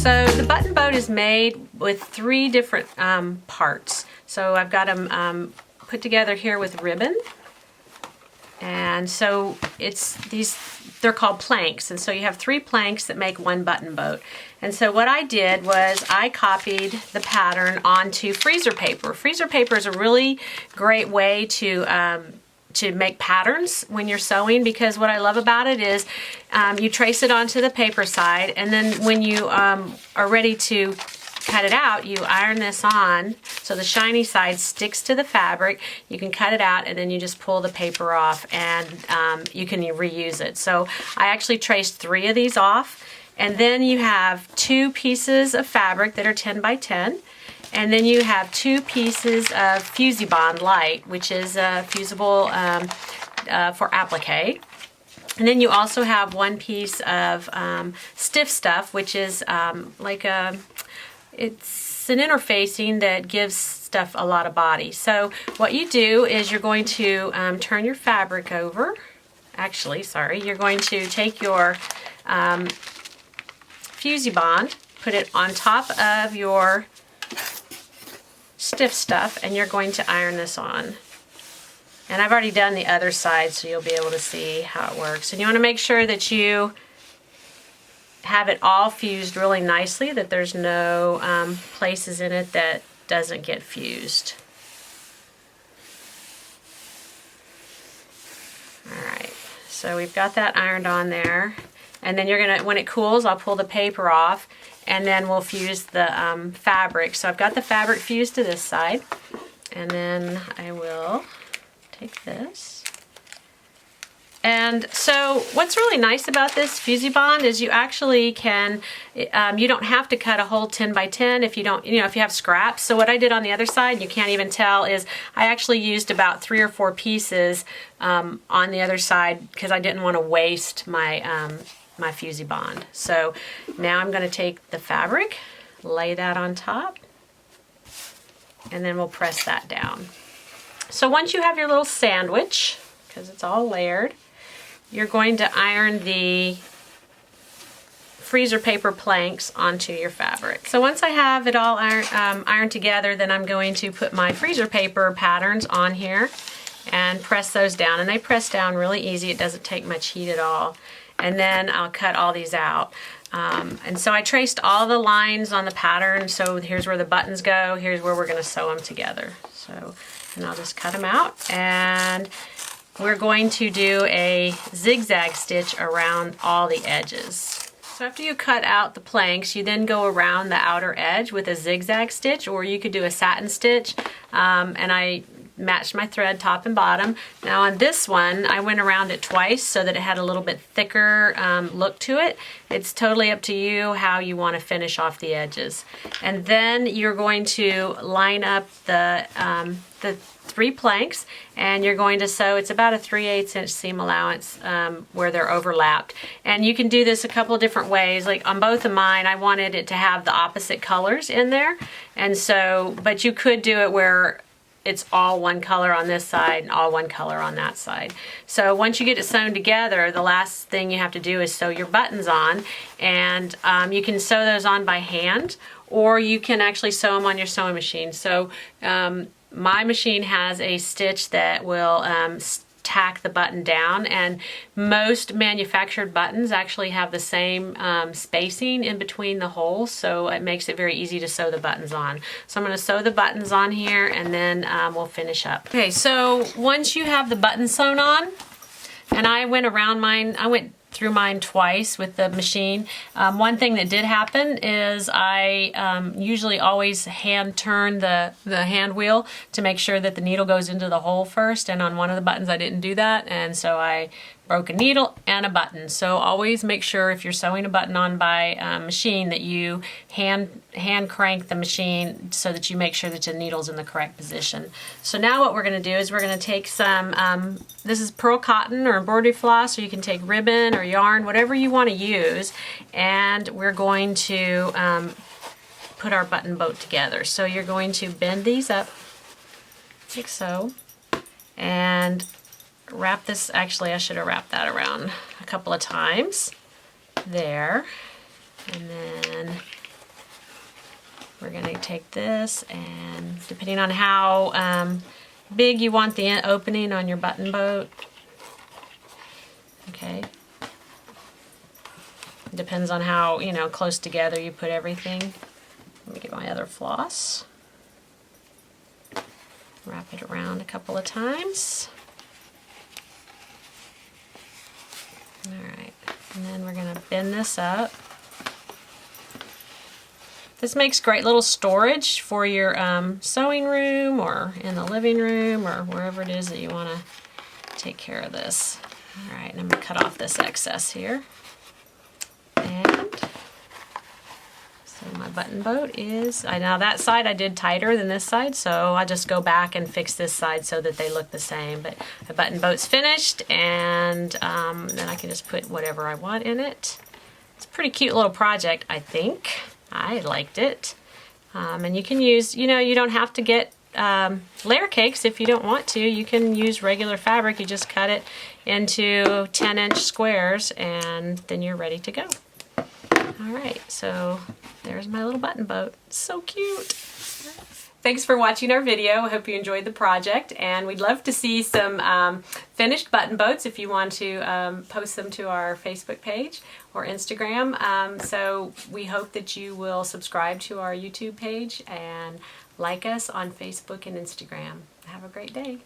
So the button boat is made with 3 different parts. So I've got them put together here with ribbon. And so they're called planks. And so you have 3 planks that make 1 button boat. And so what I did was I copied the pattern onto freezer paper. Freezer paper is a really great way to make patterns when you're sewing, because what I love about it is you trace it onto the paper side, and then when you are ready to cut it out, you iron this on so the shiny side sticks to the fabric. You can cut it out and then you just pull the paper off, and you can reuse it. So I actually traced 3 of these off, and then you have 2 pieces of fabric that are 10 by 10. And then you have 2 pieces of Fusibond Light, which is fusible for applique. And then you also have 1 piece of stiff stuff, which is it's an interfacing that gives stuff a lot of body. So what you do is you're going to turn your fabric over. Actually, sorry, you're going to take your Fusibond, put it on top of your stiff stuff, and you're going to iron this on. And I've already done the other side, so you'll be able to see how it works. And you want to make sure that you have it all fused really nicely, that there's no places in it that doesn't get fused. Alright, so we've got that ironed on there. And then you're gonna, when it cools, I'll pull the paper off, and then we'll fuse the fabric. So I've got the fabric fused to this side, and then I will take this. And so what's really nice about this Fusibond is you actually can, you don't have to cut a whole 10 by 10 if you don't, if you have scraps. So what I did on the other side, you can't even tell, is I actually used about 3 or 4 pieces on the other side because I didn't want to waste my my Fusibond. So now I'm going to take the fabric, lay that on top, and then we'll press that down. So once you have your little sandwich, because it's all layered, you're going to iron the freezer paper planks onto your fabric. So once I have it all ironed together, then I'm going to put my freezer paper patterns on here and press those down. And they press down really easy. It doesn't take much heat at all. And then I'll cut all these out. And so I traced all the lines on the pattern. So here's where the buttons go. Here's where we're going to sew them together. So, and I'll just cut them out. And we're going to do a zigzag stitch around all the edges. So after you cut out the planks, you then go around the outer edge with a zigzag stitch, or you could do a satin stitch. And I matched my thread top and bottom. Now on this one, I went around it twice so that it had a little bit thicker look to it. It's totally up to you how you want to finish off the edges. And then you're going to line up the 3 planks, and you're going to sew, it's about a 3/8 inch seam allowance where they're overlapped. And you can do this a couple of different ways. Like on both of mine, I wanted it to have the opposite colors in there. And so, but you could do it where it's all one color on this side and all one color on that side. So once you get it sewn together, the last thing you have to do is sew your buttons on, and you can sew those on by hand, or you can actually sew them on your sewing machine. So my machine has a stitch that will tack the button down, and most manufactured buttons actually have the same spacing in between the holes, so it makes it very easy to sew the buttons on. So I'm going to sew the buttons on here, and then we'll finish up. Okay, so once you have the buttons sewn on, and I went around mine, I went through mine twice with the machine. One thing that did happen is I usually always hand turn the hand wheel to make sure that the needle goes into the hole first, and on one of the buttons I didn't do that, and so I broke a needle and a button. So always make sure if you're sewing a button on by machine that you hand crank the machine so that you make sure that the needle's in the correct position. So now what we're going to do is we're going to take some, this is pearl cotton or embroidery floss, or you can take ribbon or yarn, whatever you want to use, and we're going to put our button boat together. So you're going to bend these up like so, and wrap this, actually I should have wrapped that around a couple of times there, and then we're going to take this, and depending on how big you want the opening on your button boat, okay, depends on how, you know, close together you put everything. Let me get my other floss. Wrap it around a couple of times. Alright, and then we're going to bend this up. This makes great little storage for your sewing room or in the living room or wherever it is that you want to take care of this. Alright, and I'm going to cut off this excess here. And so my button boat is, now that side I did tighter than this side, so I'll just go back and fix this side so that they look the same. But the button boat's finished, and then I can just put whatever I want in it. It's a pretty cute little project, I think. I liked it. And you can use, you know, you don't have to get layer cakes if you don't want to. You can use regular fabric. You just cut it into 10-inch squares, and then you're ready to go. Alright, so there's my little button boat. So cute! Thanks for watching our video. I hope you enjoyed the project, and we'd love to see some finished button boats if you want to post them to our Facebook page or Instagram. So we hope that you will subscribe to our YouTube page and like us on Facebook and Instagram. Have a great day.